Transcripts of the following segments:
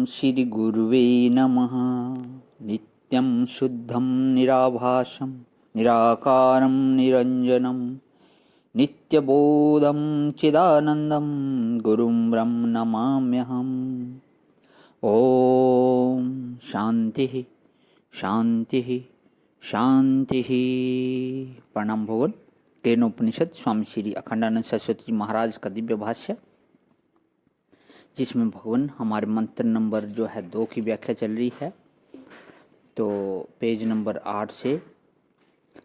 श्री गुरुवे नमः। नित्यं शुद्धं निराभासं निराकारं निरञ्जनं नित्यबोधं चिदानन्दं गुरुं ब्रह्म नमाम्यहम्। ओम शांति शांति शांति। प्रणाम भगवान। केनोपनिषद स्वामी श्री अखंडानंद सरस्वती जी महाराज का दिव्य भाष्य, जिसमें भगवान हमारे मंत्र नंबर जो है 2 की व्याख्या चल रही है। तो पेज नंबर 8 से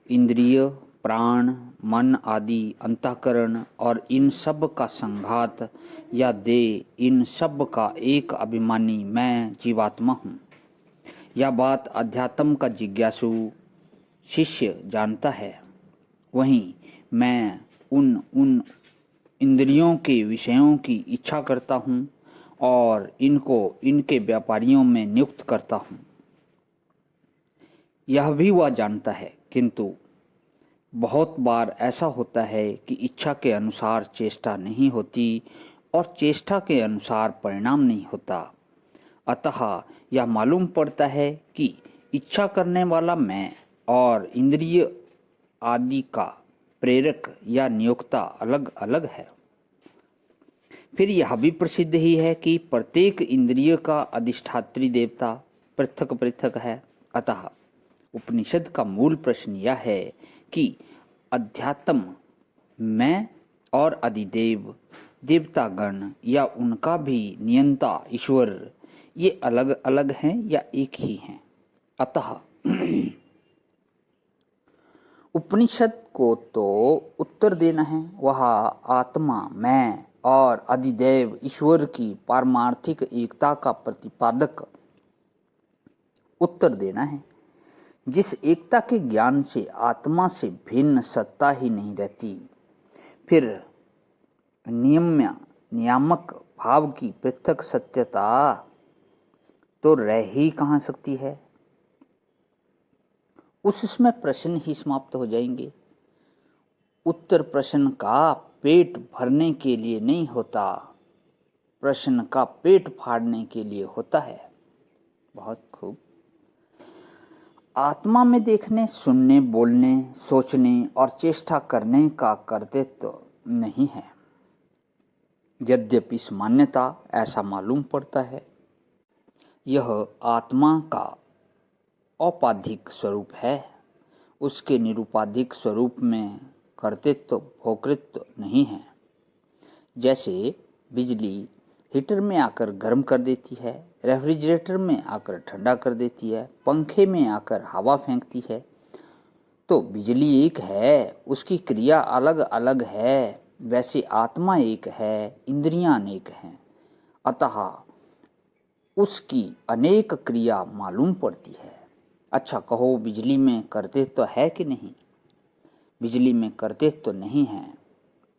इंद्रिय, प्राण, मन आदि अंतःकरण और इन सब का संघात या देह, इन सब का एक अभिमानी मैं जीवात्मा हूँ। यह बात अध्यात्म का जिज्ञासु शिष्य जानता है। वहीं मैं उन इंद्रियों के विषयों की इच्छा करता हूँ और इनको इनके व्यापारियों में नियुक्त करता हूँ। यह भी वह जानता है, किंतु बहुत बार ऐसा होता है कि इच्छा के अनुसार चेष्टा नहीं होती और चेष्टा के अनुसार परिणाम नहीं होता। अतः यह मालूम पड़ता है कि इच्छा करने वाला मैं और इंद्रिय आदि का प्रेरक या नियोक्ता अलग अलग है। फिर यह भी प्रसिद्ध ही है कि प्रत्येक इंद्रिय का अधिष्ठात्री देवता पृथक पृथक है। अतः उपनिषद का मूल प्रश्न यह है कि अध्यात्म मैं और अधिदेव देवतागण या उनका भी नियंता ईश्वर ये अलग अलग हैं या एक ही हैं। अतः उपनिषद को तो उत्तर देना है, वह आत्मा मैं और अधिदेव ईश्वर की पारमार्थिक एकता का प्रतिपादक उत्तर देना है, जिस एकता के ज्ञान से आत्मा से भिन्न सत्ता ही नहीं रहती। फिर नियामक भाव की पृथक सत्यता तो रह ही कहाँ सकती है। उसमें प्रश्न ही समाप्त हो जाएंगे। उत्तर प्रश्न का पेट भरने के लिए नहीं होता, प्रश्न का पेट फाड़ने के लिए होता है। बहुत खूब। आत्मा में देखने, सुनने, बोलने, सोचने और चेष्टा करने का कर्तृत्व नहीं है। यद्यपि इस मान्यता ऐसा मालूम पड़ता है। यह आत्मा का औपाधिक स्वरूप है। उसके निरुपाधिक स्वरूप में कर्तृत्व भोक्तृत्व नहीं है। जैसे बिजली हीटर में आकर गर्म कर देती है, रेफ्रिजरेटर में आकर ठंडा कर देती है, पंखे में आकर हवा फेंकती है, तो बिजली एक है, उसकी क्रिया अलग अलग है। वैसे आत्मा एक है, इंद्रियां अनेक हैं। अतः उसकी अनेक क्रिया मालूम पड़ती है। अच्छा कहो, बिजली में कर्तृत्व है कि नहीं? बिजली में कर्तृत्व नहीं है।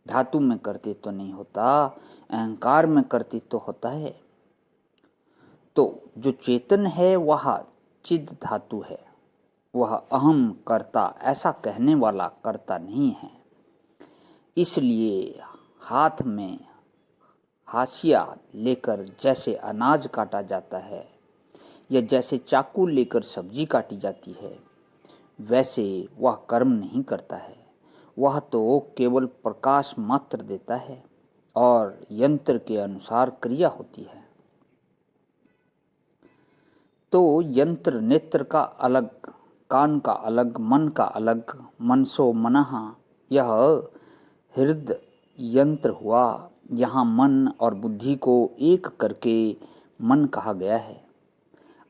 धातु में कर्तृत्व नहीं होता, अहंकार में कर्तृत्व होता है। तो जो चेतन है वह चिद धातु है, वह अहम कर्ता ऐसा कहने वाला कर्ता नहीं है। इसलिए हाथ में हाशिया लेकर जैसे अनाज काटा जाता है या जैसे चाकू लेकर सब्जी काटी जाती है, वैसे वह कर्म नहीं करता है। वह तो केवल प्रकाश मात्र देता है और यंत्र के अनुसार क्रिया होती है। तो यंत्र नेत्र का अलग, कान का अलग, मन का अलग। मनसो मनः, यह हृदय यंत्र हुआ। यहाँ मन और बुद्धि को एक करके मन कहा गया है।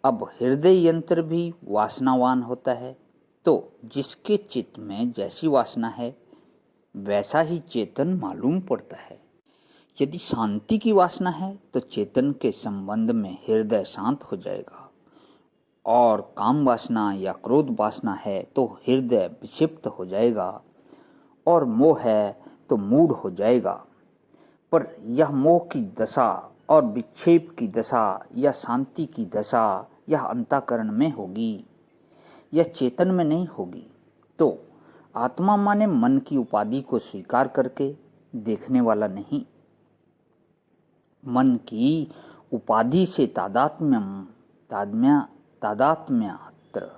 अब हृदय यंत्र भी वासनावान होता है, तो जिसके चित्त में जैसी वासना है वैसा ही चेतन मालूम पड़ता है। यदि शांति की वासना है तो चेतन के संबंध में हृदय शांत हो जाएगा, और काम वासना या क्रोध वासना है तो हृदय विक्षिप्त हो जाएगा, और मोह है तो मूढ़ हो जाएगा। पर यह मोह की दशा और विक्षेप की दशा या शांति की दशा यह अंतःकरण में होगी, यह चेतन में नहीं होगी। तो आत्मा माने मन की उपाधि को स्वीकार करके देखने वाला नहीं, मन की उपाधि से तादात्म्यत्र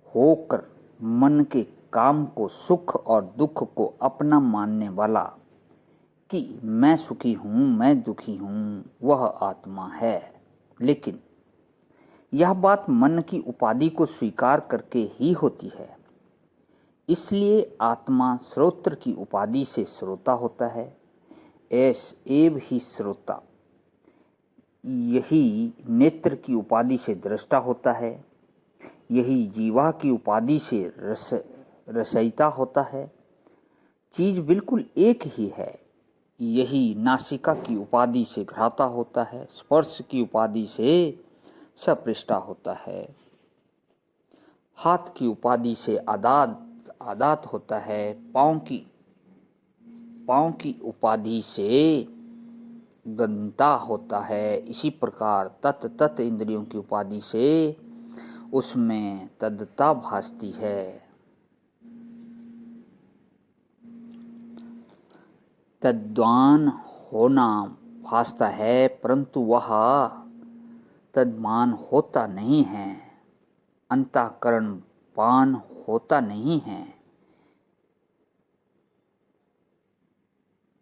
होकर मन के काम को, सुख और दुख को अपना मानने वाला कि मैं सुखी हूँ, मैं दुखी हूँ, वह आत्मा है। लेकिन यह बात मन की उपाधि को स्वीकार करके ही होती है। इसलिए आत्मा श्रोत्र की उपाधि से श्रोता होता है। एव ही श्रोता यही नेत्र की उपाधि से दृष्टा होता है। यही जीवा की उपाधि से रसयिता होता है। चीज बिल्कुल एक ही है। यही नासिका की उपाधि से घ्राता होता है। स्पर्श की उपाधि से सपृष्टा होता है। हाथ की उपाधि से आदात होता है। पाँव की उपाधि से गंता होता है। इसी प्रकार तत् इंद्रियों की उपाधि से उसमें तदता भासती है। तद्वान होना भासता है, परंतु वह तद्मान होता नहीं है। अंतःकरण पान होता नहीं है।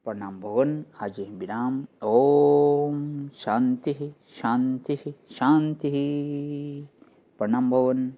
प्रणाम भवन। आज विराम। ओम शांति शांति शांति। प्रणाम भवन।